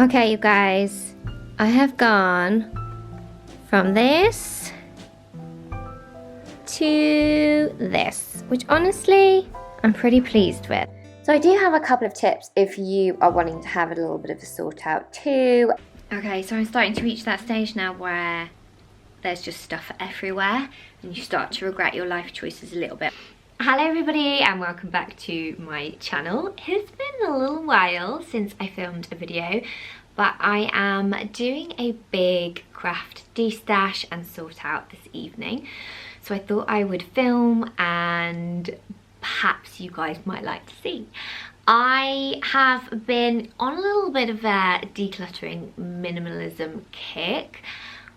Okay, you guys, I have gone from this to this, which honestly I'm pretty pleased with. So I do have a couple of tips if you are wanting to have a little bit of a sort out too. Okay, so I'm starting to reach that stage now where there's just stuff everywhere and you start to regret your life choices a little bit. Hello everybody and welcome back to my channel. It's been a little while since I filmed a video, but I am doing a big craft de-stash and sort out this evening. So I thought I would film and perhaps you guys might like to see. I have been on a little bit of a decluttering minimalism kick.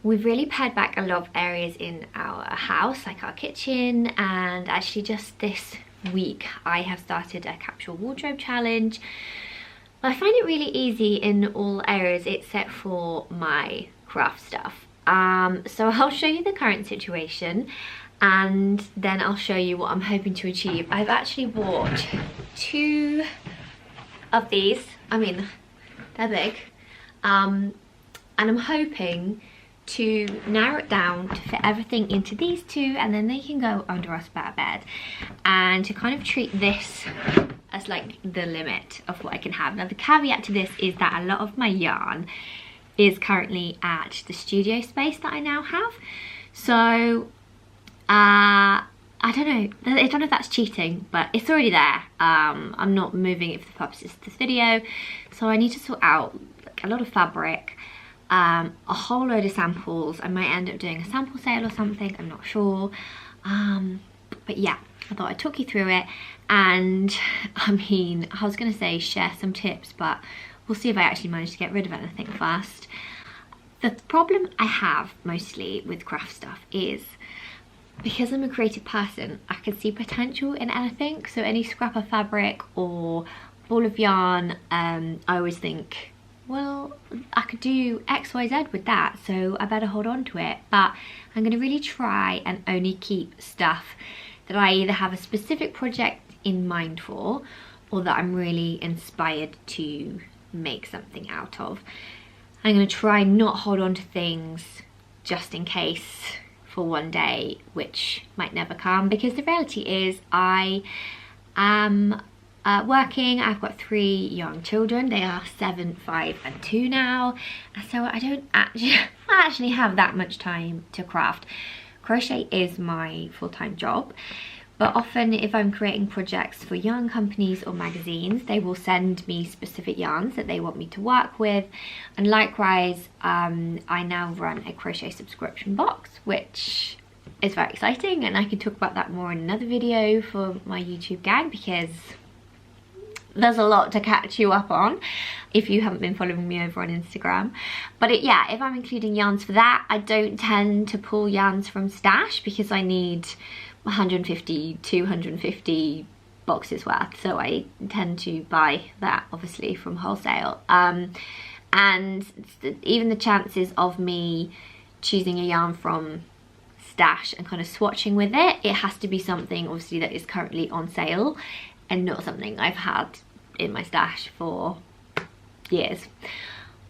We've really pared back a lot of areas in our house, like our kitchen, and actually just this week I have started a capsule wardrobe challenge. I find it really easy in all areas except for my craft stuff. So I'll show you the current situation and then I'll show you what I'm hoping to achieve. I've actually bought 2 of these. I mean, they're big. And I'm hoping to narrow it down to fit everything into these 2 and then they can go under our spare bed, and to kind of treat this as like the limit of what I can have. Now the caveat to this is that a lot of my yarn is currently at the studio space that I now have, so I don't know if that's cheating, but it's already there. I'm not moving it for the purposes of this video, so I need to sort out like a lot of fabric, a whole load of samples. I might end up doing a sample sale or something, I'm not sure. But yeah, I thought I'd talk you through it, and I mean, I was gonna say share some tips, but we'll see if I actually manage to get rid of anything first. The problem I have mostly with craft stuff is because I'm a creative person, I can see potential in anything. So any scrap of fabric or ball of yarn, I always think, well, I could do X, Y, Z with that, so I better hold on to it. But I'm gonna really try and only keep stuff that I either have a specific project in mind for or that I'm really inspired to make something out of. I'm gonna try not hold on to things just in case for one day, which might never come, because the reality is I am working. I've got 3 young children. They are 7, 5 and 2 now, so I don't actually have that much time to craft. Crochet is my full-time job, but often if I'm creating projects for young companies or magazines, they will send me specific yarns that they want me to work with. And likewise, I now run a crochet subscription box, which is very exciting, and I can talk about that more in another video for my YouTube gang, because there's a lot to catch you up on if you haven't been following me over on Instagram. But yeah, if I'm including yarns for that, I don't tend to pull yarns from stash because I need 150, 250 boxes worth. So I tend to buy that obviously from wholesale. And even the chances of me choosing a yarn from stash and kind of swatching with it, it has to be something obviously that is currently on sale and not something I've had in my stash for years.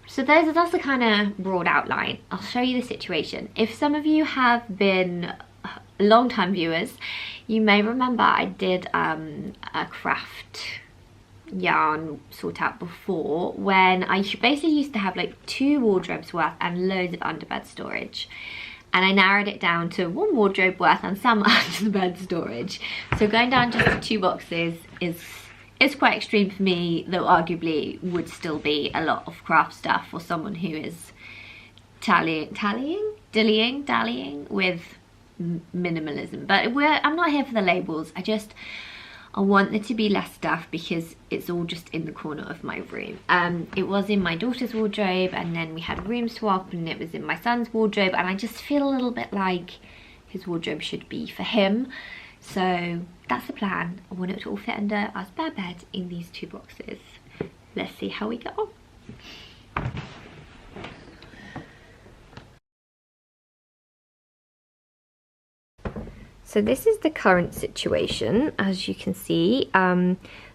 So that's the kind of broad outline. I'll show you the situation. If some of you have been long-time viewers, you may remember I did a craft yarn sort out before, when I basically used to have like 2 wardrobes worth and loads of underbed storage. And I narrowed it down to 1 wardrobe worth and some underbed storage. So going down just to 2 boxes is quite extreme for me, though arguably would still be a lot of craft stuff for someone who is dallying with minimalism. But I'm not here for the labels. I want there to be less stuff because it's all just in the corner of my room. It was in my daughter's wardrobe, and then we had a room swap and it was in my son's wardrobe, and I just feel a little bit like his wardrobe should be for him. So that's the plan. I want it to all fit under our spare bed in these 2 boxes. Let's see how we get on. So this is the current situation. As you can see,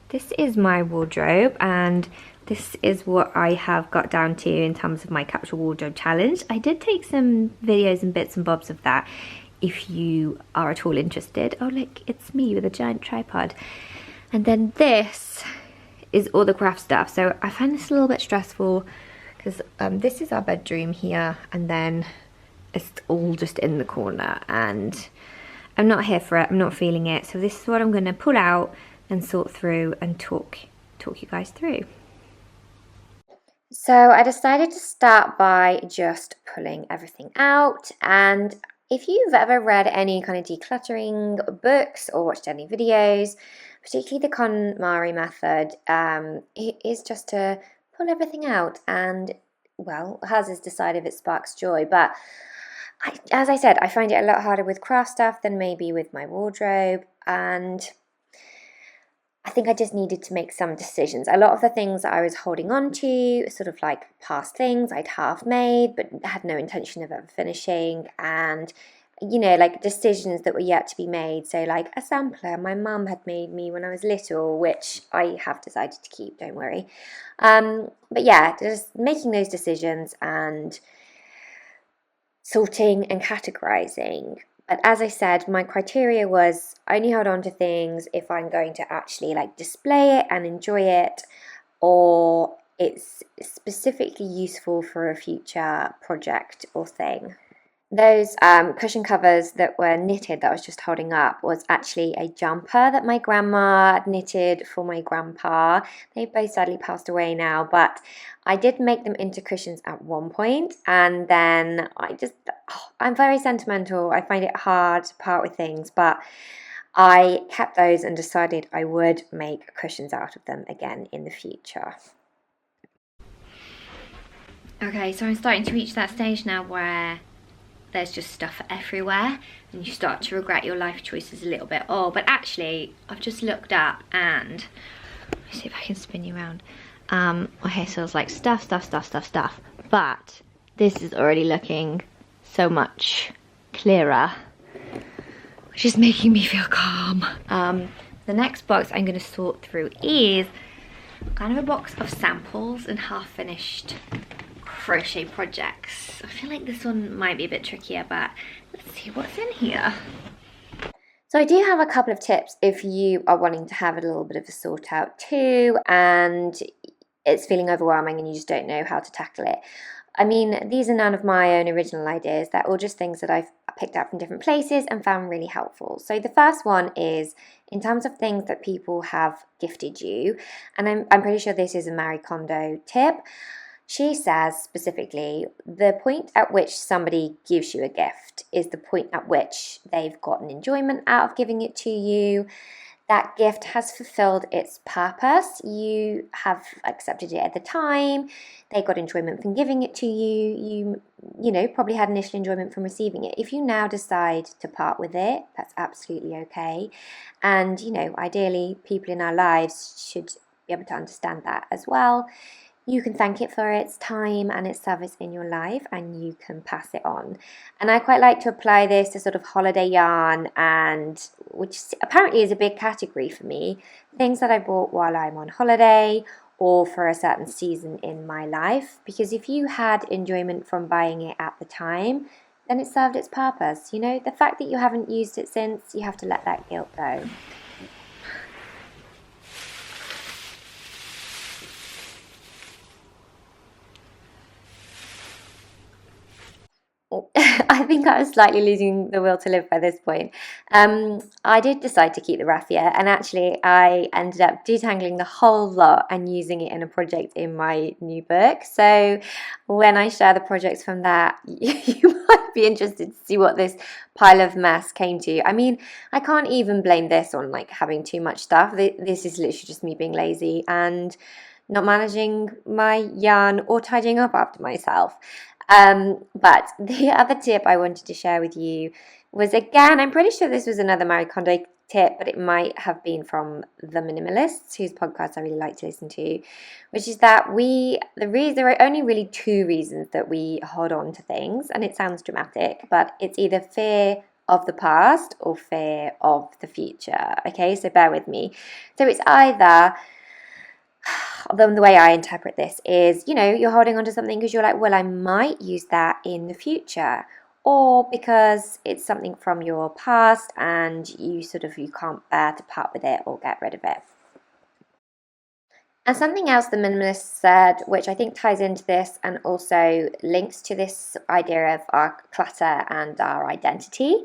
this is my wardrobe, and this is what I have got down to in terms of my capsule wardrobe challenge. I did take some videos and bits and bobs of that if you are at all interested. Oh look, it's me with a giant tripod. And then this is all the craft stuff. So I find this a little bit stressful because this is our bedroom here, and then it's all just in the corner, and I'm not here for it, I'm not feeling it. So this is what I'm going to pull out and sort through and talk you guys through. So I decided to start by just pulling everything out, and if you've ever read any kind of decluttering books or watched any videos, particularly the KonMari method, it is just to pull everything out, and well, hers is decide if it sparks joy. But as I said, I find it a lot harder with craft stuff than maybe with my wardrobe, and I think I just needed to make some decisions. A lot of the things that I was holding on to, sort of like past things I'd half made but had no intention of ever finishing, and you know, like decisions that were yet to be made. So like a sampler my mum had made me when I was little, which I have decided to keep, don't worry. But yeah, just making those decisions and sorting and categorizing. But as I said, my criteria was I only hold on to things if I'm going to actually like display it and enjoy it, or it's specifically useful for a future project or thing. Those cushion covers that were knitted that I was just holding up was actually a jumper that my grandma had knitted for my grandpa. They've both sadly passed away now, but I did make them into cushions at one point, and then I'm very sentimental. I find it hard to part with things, but I kept those and decided I would make cushions out of them again in the future. Okay, so I'm starting to reach that stage now where there's just stuff everywhere and you start to regret your life choices a little bit. Oh, but actually I've just looked up and let me see if I can spin you around. Okay, so it's like stuff, but this is already looking so much clearer, which is making me feel calm. The next box I'm going to sort through is kind of a box of samples and half finished crochet projects. I feel like this one might be a bit trickier, but let's see what's in here. So I do have a couple of tips if you are wanting to have a little bit of a sort out too, and it's feeling overwhelming and you just don't know how to tackle it. I mean, these are none of my own original ideas. They're all just things that I've picked up from different places and found really helpful. So the first one is in terms of things that people have gifted you, and I'm pretty sure this is a Marie Kondo tip. She says specifically, the point at which somebody gives you a gift is the point at which they've gotten enjoyment out of giving it to you. That gift has fulfilled its purpose. You have accepted it at the time. They got enjoyment from giving it to you. You know, probably had initial enjoyment from receiving it. If you now decide to part with it, that's absolutely okay. And, you know, ideally, people in our lives should be able to understand that as well. You can thank it for its time and its service in your life, and you can pass it on. And I quite like to apply this to sort of holiday yarn, and which apparently is a big category for me. Things that I bought while I'm on holiday or for a certain season in my life. Because if you had enjoyment from buying it at the time, then it served its purpose. You know, the fact that you haven't used it since, you have to let that guilt go. I think I was slightly losing the will to live by this point. I did decide to keep the raffia, and actually I ended up detangling the whole lot and using it in a project in my new book. So when I share the projects from that, you might be interested to see what this pile of mess came to. I mean, I can't even blame this on like having too much stuff. This is literally just me being lazy and not managing my yarn or tidying up after myself. But the other tip I wanted to share with you was, again, I'm pretty sure this was another Marie Kondo tip, but it might have been from The Minimalists, whose podcast I really like to listen to, which is that there are only really two reasons that we hold on to things, and it sounds dramatic, but it's either fear of the past or fear of the future. Okay, so bear with me. So it's either the way I interpret this is, you know, you're holding on to something because you're like, well, I might use that in the future, or because it's something from your past and you can't bear to part with it or get rid of it. And something else the minimalist said, which I think ties into this and also links to this idea of our clutter and our identity,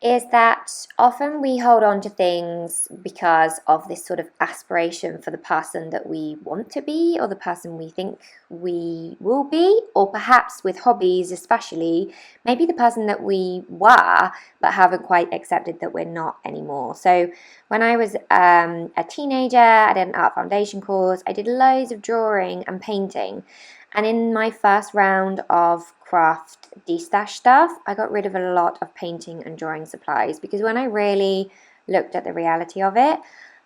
is that often we hold on to things because of this sort of aspiration for the person that we want to be or the person we think we will be, or perhaps with hobbies especially, maybe the person that we were but haven't quite accepted that we're not anymore. So when I was a teenager, I did an art foundation course, I did loads of drawing and painting. And in my first round of craft destash stuff, I got rid of a lot of painting and drawing supplies because when I really looked at the reality of it,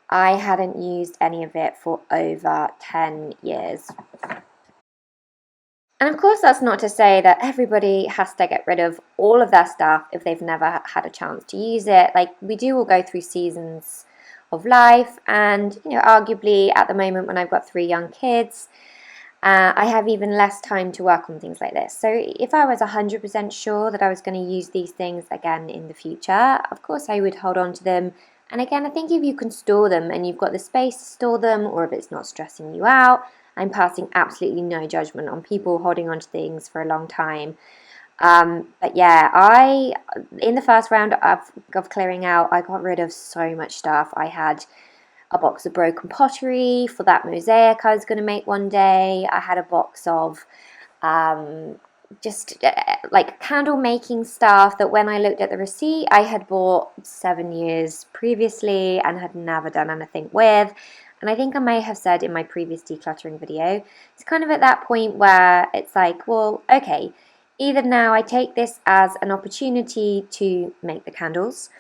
I hadn't used any of it for over 10 years. And of course, that's not to say that everybody has to get rid of all of their stuff if they've never had a chance to use it. Like, we do all go through seasons of life, and, you know, arguably at the moment when I've got 3 young kids, I have even less time to work on things like this. So if I was 100% sure that I was going to use these things again in the future, of course I would hold on to them. And again, I think if you can store them and you've got the space to store them, or if it's not stressing you out, I'm passing absolutely no judgment on people holding on to things for a long time. But yeah, in the first round of clearing out, I got rid of so much stuff. I had a box of broken pottery for that mosaic I was going to make one day. I had a box of just like candle making stuff that when I looked at the receipt I had bought 7 years previously and had never done anything with. And I think I may have said in my previous decluttering video, it's kind of at that point where it's like, well, okay, either now I take this as an opportunity to make the candles,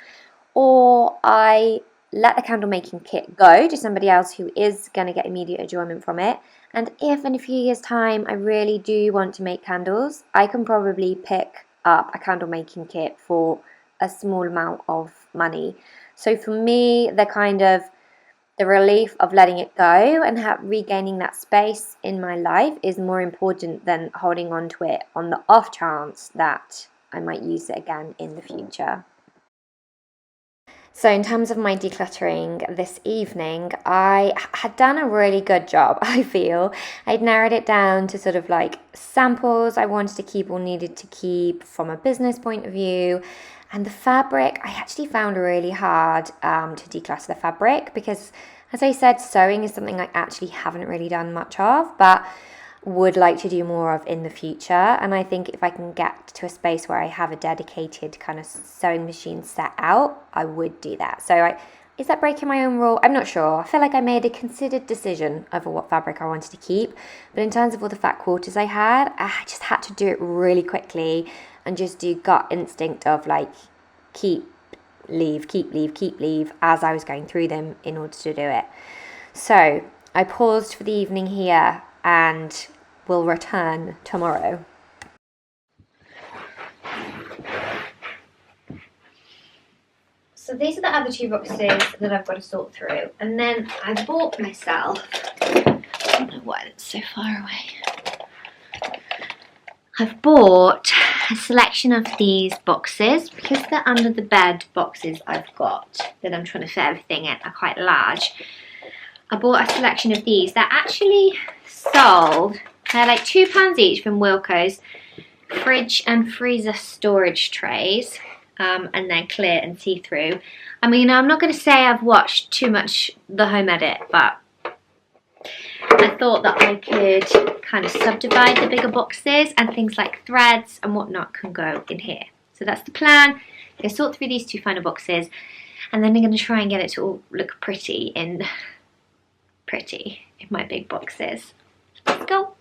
or I let the candle making kit go to somebody else who is going to get immediate enjoyment from it. And if in a few years' time I really do want to make candles, I can probably pick up a candle making kit for a small amount of money. So for me, the relief of letting it go and regaining that space in my life is more important than holding on to it on the off chance that I might use it again in the future. So in terms of my decluttering this evening, I had done a really good job, I feel. I'd narrowed it down to sort of like samples I wanted to keep or needed to keep from a business point of view. And the fabric, I actually found really hard to declutter the fabric because, as I said, sewing is something I actually haven't really done much of, but would like to do more of in the future. And I think if I can get to a space where I have a dedicated kind of sewing machine set out, I would do that. So is that breaking my own rule? I'm not sure. I feel like I made a considered decision over what fabric I wanted to keep, but in terms of all the fat quarters I just had to do it really quickly and just do gut instinct of like keep, leave as I was going through them in order to do it. So I paused for the evening here and will return tomorrow. So these are the other 2 boxes that I've got to sort through, and then I bought myself, I don't know why that's so far away, I've bought a selection of these boxes because they're under the bed boxes I've got that I'm trying to fit everything in are quite large. I bought a selection of these. They're actually sold, they're like £2 each from Wilko's, fridge and freezer storage trays, and they're clear and see-through. I mean, I'm not going to say I've watched too much The Home Edit, but I thought that I could kind of subdivide the bigger boxes and things like threads and whatnot can go in here. So that's the plan. I'm going to sort through these 2 final boxes, and then I'm going to try and get it to all look pretty in my big boxes. Let's go.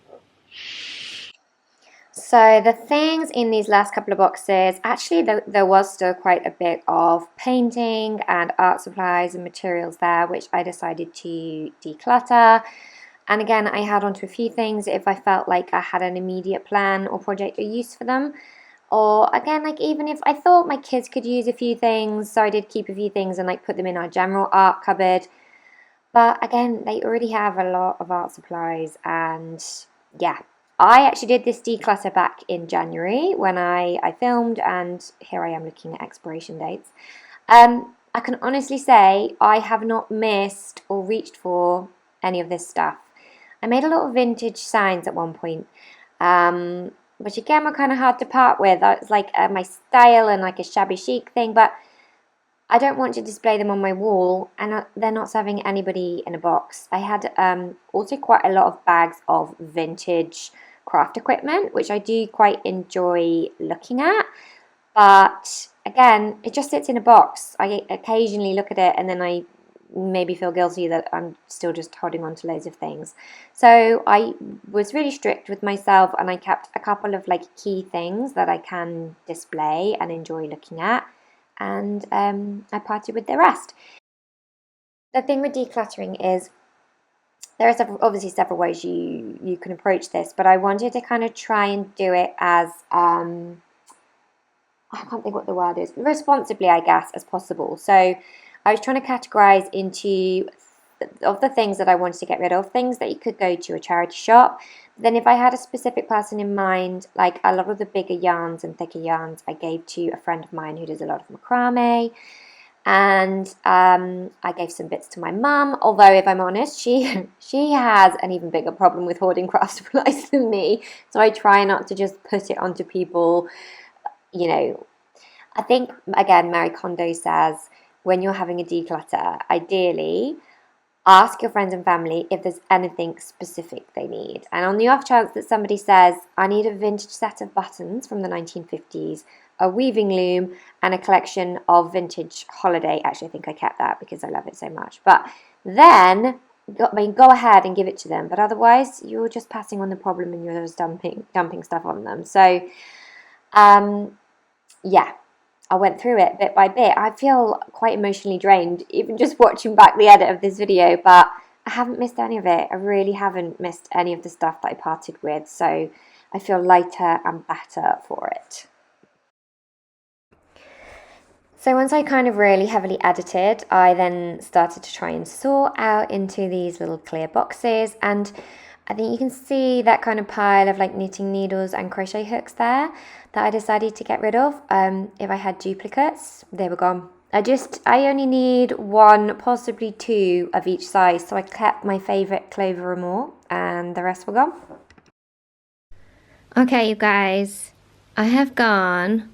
So the things in these last couple of boxes, actually there was still quite a bit of painting and art supplies and materials there, which I decided to declutter. And again, I held on to a few things if I felt like I had an immediate plan or project or use for them. Or again, like even if I thought my kids could use a few things, so I did keep a few things and like put them in our general art cupboard. But again, they already have a lot of art supplies, and yeah. I actually did this declutter back in January when I filmed, and here I am looking at expiration dates. I can honestly say I have not missed or reached for any of this stuff. I made a lot of vintage signs at one point, which again were kind of hard to part with. It's like my style and like a shabby chic thing, but I don't want to display them on my wall, and they're not serving anybody in a box. I had also quite a lot of bags of vintage craft equipment, which I do quite enjoy looking at, but again, it just sits in a box. I occasionally look at it and then I maybe feel guilty that I'm still just holding on to loads of things. So I was really strict with myself, and I kept a couple of like key things that I can display and enjoy looking at, and I parted with the rest. The thing with decluttering is there are obviously several ways you can approach this, but I wanted to kind of try and do it as I can't think what the word is, responsibly, I guess, as possible. So I was trying to categorize into of the things that I wanted to get rid of, things that you could go to a charity shop. Then if I had a specific person in mind, like a lot of the bigger yarns and thicker yarns I gave to a friend of mine who does a lot of macrame. And I gave some bits to my mum, although if I'm honest, she has an even bigger problem with hoarding craft supplies than me. So I try not to just put it onto people. You know, I think, again, Marie Kondo says when you're having a declutter, ideally ask your friends and family if there's anything specific they need. And on the off chance that somebody says, I need a vintage set of buttons from the 1950s, a weaving loom, and a collection of vintage holiday. Actually, I think I kept that because I love it so much. But then go ahead and give it to them. But otherwise, you're just passing on the problem and you're just dumping stuff on them. So yeah, I went through it bit by bit. I feel quite emotionally drained even just watching back the edit of this video, but I haven't missed any of it. I really haven't missed any of the stuff that I parted with, so I feel lighter and better for it. So once I kind of really heavily edited, I then started to try and sort out into these little clear boxes, and I think you can see that kind of pile of like knitting needles and crochet hooks there that I decided to get rid of. If I had duplicates, they were gone. I only need one, possibly two of each size, so I kept my favourite Clover and more, and the rest were gone. Okay, you guys, I have gone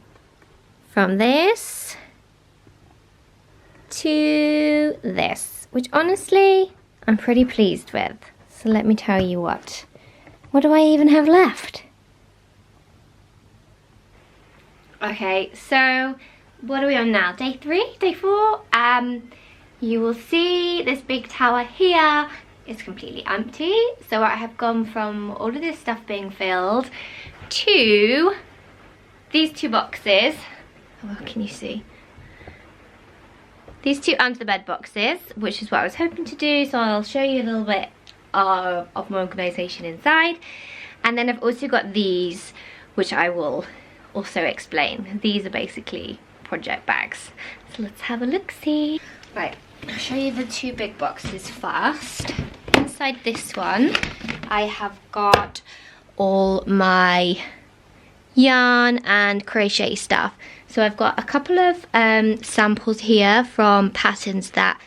from this to this, which honestly I'm pretty pleased with. So let me tell you what do I even have left? Okay, so what are we on now? Day 3? Day 4? You will see this big tower here is completely empty. So I have gone from all of this stuff being filled to these two boxes. Oh, well, can you see? These two under the bed boxes, which is what I was hoping to do. So I'll show you a little bit of my organisation inside. And then I've also got these, which I will also explain. These are basically project bags. So let's have a look-see. Right, I'll show you the two big boxes first. Inside this one, I have got all my yarn and crochet stuff. So I've got a couple of samples here from patterns that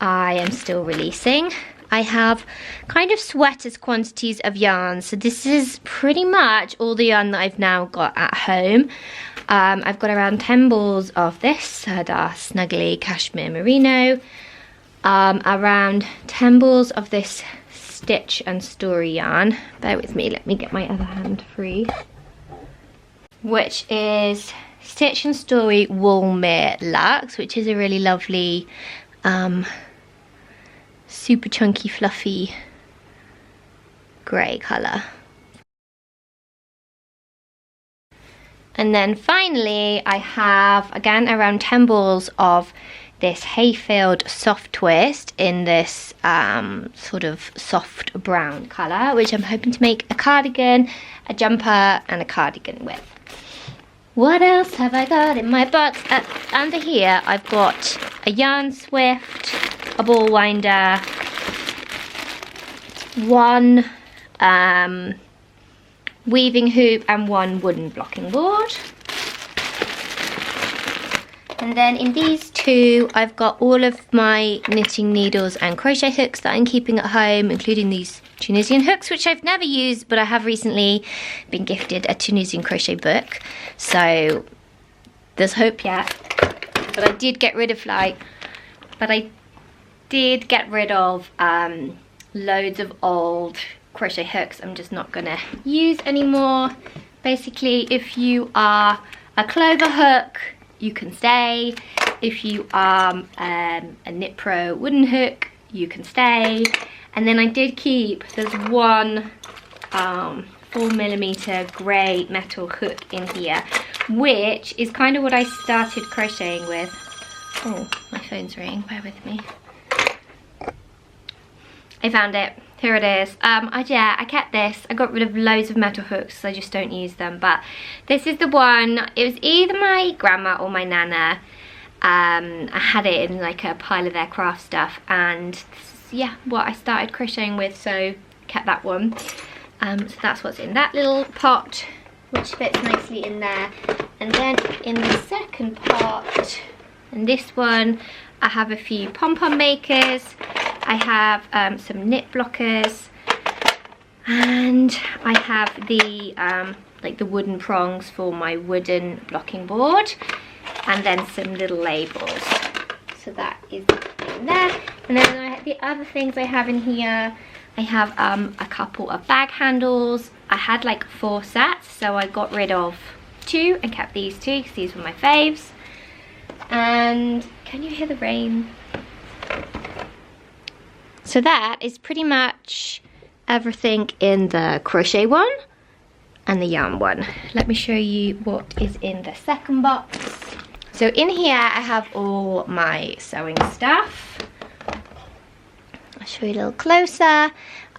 I am still releasing. I have kind of sweaters quantities of yarn. So this is pretty much all the yarn that I've now got at home. I've got around 10 balls of this Sardar Snuggly Cashmere Merino. Around 10 balls of this Stitch and Story yarn. Bear with me, let me get my other hand free. Which is Stitch and Story Woolmere Luxe, which is a really lovely super chunky fluffy grey colour. And then finally I have again around 10 balls of this Hayfield Soft Twist in this sort of soft brown colour, which I'm hoping to make a cardigan, a jumper and a cardigan with. What else have I got in my box? Under here I've got a yarn swift, a ball winder, one weaving hoop and one wooden blocking board. And then in these two, I've got all of my knitting needles and crochet hooks that I'm keeping at home, including these Tunisian hooks, which I've never used, but I have recently been gifted a Tunisian crochet book. So there's hope yet. But I did get rid of loads of old crochet hooks I'm just not gonna use anymore. Basically, if you are a clover hook, you can stay. If you are a Knit Pro wooden hook, you can stay. And then I did keep, there's one 4mm grey metal hook in here, which is kind of what I started crocheting with. Oh, my phone's ringing, bear with me. I found it. Here it is. I kept this. I got rid of loads of metal hooks, so I just don't use them. But this is the one. It was either my grandma or my nana. I had it in like a pile of their craft stuff, and this is, yeah, what I started crocheting with, so kept that one. So that's what's in that little pot, which fits nicely in there. And then in the second pot, in this one, I have a few pom-pom makers. I have some knit blockers, and I have the like the wooden prongs for my wooden blocking board, and then some little labels. So that is in there. And then the other things I have in here, I have a couple of bag handles. I had like 4 sets, so I got rid of 2 and kept these 2 because these were my faves. And can you hear the rain? So that is pretty much everything in the crochet one and the yarn one. Let me show you what is in the second box. So in here I have all my sewing stuff. I'll show you a little closer.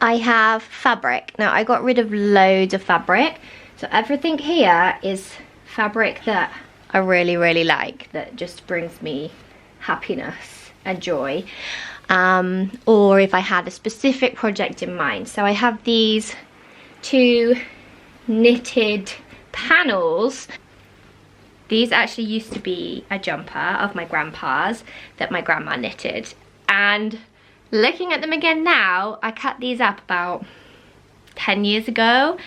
I have fabric. Now I got rid of loads of fabric. So everything here is fabric that I really, really like, that just brings me happiness and joy. Or if I had a specific project in mind. So I have these 2 knitted panels. These actually used to be a jumper of my grandpa's that my grandma knitted. And looking at them again now, I cut these up about 10 years ago.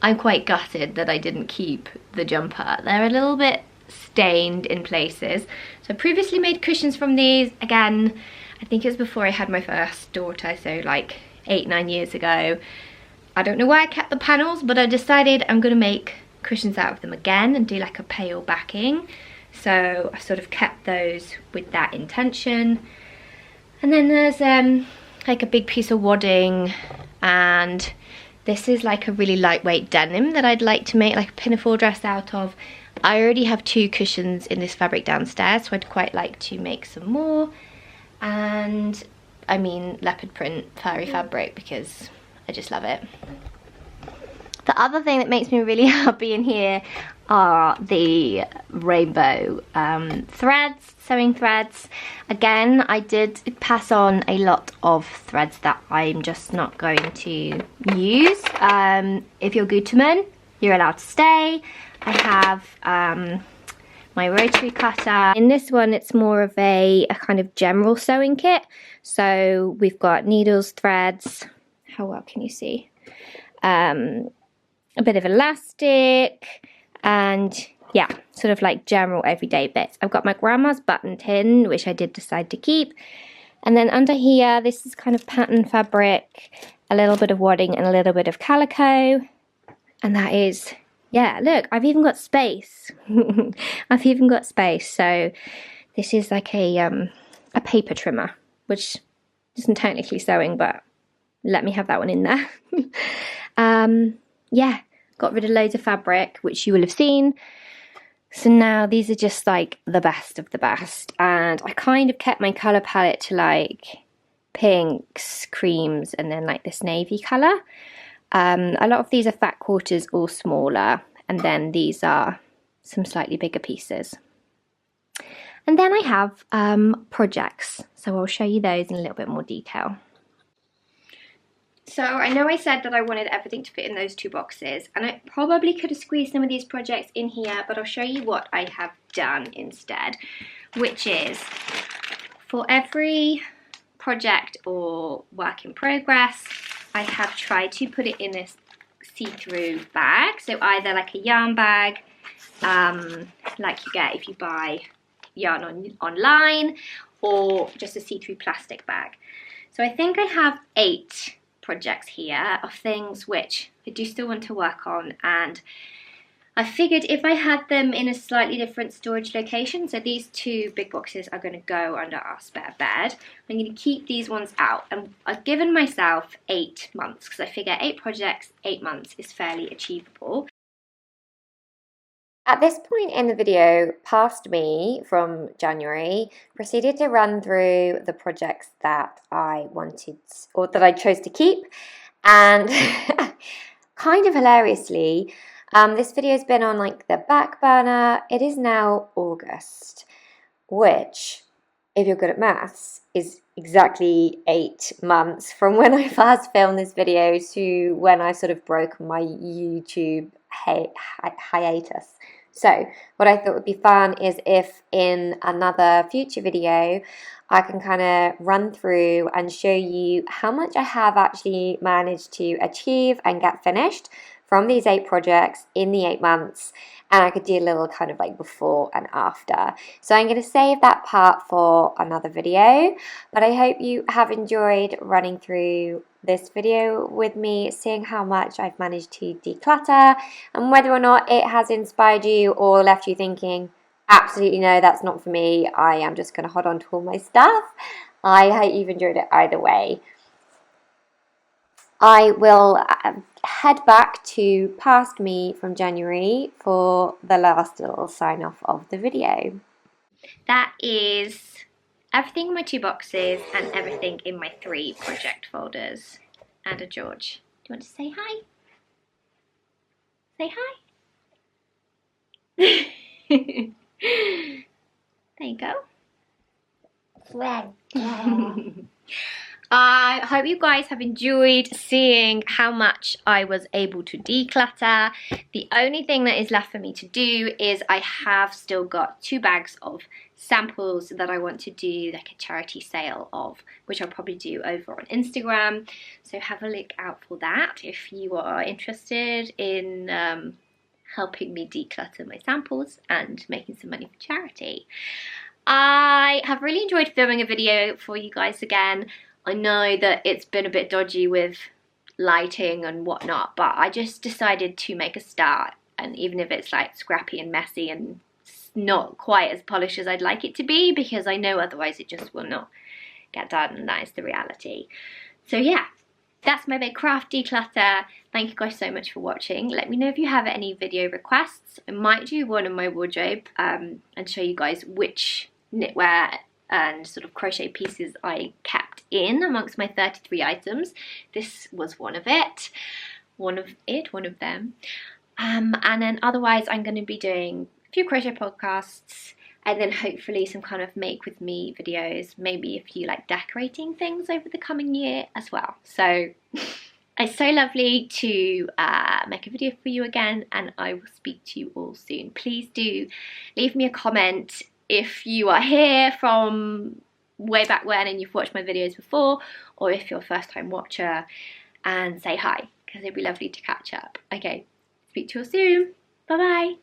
I'm quite gutted that I didn't keep the jumper. They're a little bit stained in places. So I previously made cushions from these. Again, I think it was before I had my first daughter, so like 8-9 years ago. I don't know why I kept the panels, but I decided I'm gonna make cushions out of them again and do like a pale backing. So I sort of kept those with that intention. And then there's like a big piece of wadding, and this is like a really lightweight denim that I'd like to make like a pinafore dress out of. I already have 2 cushions in this fabric downstairs, so I'd quite like to make some more. And I mean leopard print furry fabric because I just love it. The other thing that makes me really happy in here are the rainbow threads, sewing threads. Again, I did pass on a lot of threads that I'm just not going to use. If you're Gutermann, you're allowed to stay. I have my rotary cutter. In this one, it's more of a kind of general sewing kit. So we've got needles, threads, how well can you see? A bit of elastic, and yeah, sort of like general everyday bits. I've got my grandma's button tin, which I did decide to keep. And then under here, this is kind of pattern fabric, a little bit of wadding and a little bit of calico. And that is, yeah, look, I've even got space. I've even got space. So this is like a paper trimmer, which isn't technically sewing, but let me have that one in there. Yeah, got rid of loads of fabric, which you will have seen. So now these are just like the best of the best. And I kind of kept my colour palette to like pinks, creams, and then like this navy colour. A lot of these are fat quarters or smaller, and then these are some slightly bigger pieces. And then I have projects, so I'll show you those in a little bit more detail. So I know I said that I wanted everything to fit in those 2 boxes, and I probably could have squeezed some of these projects in here, but I'll show you what I have done instead, which is for every project or work in progress, I have tried to put it in this see-through bag. So either like a yarn bag, like you get if you buy yarn online, or just a see-through plastic bag. So I think I have 8 projects here of things which I do still want to work on, and I figured if I had them in a slightly different storage location, so these 2 big boxes are going to go under our spare bed, I'm going to keep these ones out, and I've given myself 8 months because I figure 8 projects, 8 months is fairly achievable. At this point in the video, past me from January proceeded to run through the projects that I wanted, or that I chose to keep, and kind of hilariously, this video's been on like the back burner. It is now August, which, if you're good at maths, is exactly 8 months from when I first filmed this video to when I sort of broke my YouTube hiatus. So what I thought would be fun is if in another future video I can kind of run through and show you how much I have actually managed to achieve and get finished from these 8 projects in the 8 months, and I could do a little kind of like before and after. So I'm going to save that part for another video, but I hope you have enjoyed running through this video with me, seeing how much I've managed to declutter, and whether or not it has inspired you or left you thinking, absolutely no, that's not for me, I am just going to hold on to all my stuff. I hope you've enjoyed it either way. I will head back to past me from January for the last little sign off of the video. That is everything in my 2 boxes and everything in my 3 project folders. And a George. Do you want to say hi? Say hi. There you go. I hope you guys have enjoyed seeing how much I was able to declutter. The only thing that is left for me to do is I have still got 2 bags of samples that I want to do like a charity sale of, which I'll probably do over on Instagram. So have a look out for that if you are interested in helping me declutter my samples and making some money for charity. I have really enjoyed filming a video for you guys again. I know that it's been a bit dodgy with lighting and whatnot, but I just decided to make a start, and even if it's like scrappy and messy and not quite as polished as I'd like it to be, because I know otherwise it just will not get done, and that is the reality. So yeah, that's my big craft declutter. Thank you guys so much for watching. Let me know if you have any video requests. I might do one in my wardrobe and show you guys which knitwear and sort of crochet pieces I kept in amongst my 33 items. This was one of them. And then otherwise I'm going to be doing a few crochet podcasts, and then hopefully some kind of make with me videos, maybe a few like decorating things over the coming year as well. So it's so lovely to make a video for you again, and I will speak to you all soon. Please do leave me a comment if you are here from way back when and you've watched my videos before, or if you're a first time watcher, and say hi, because it'd be lovely to catch up. Okay, speak to you all soon. Bye bye.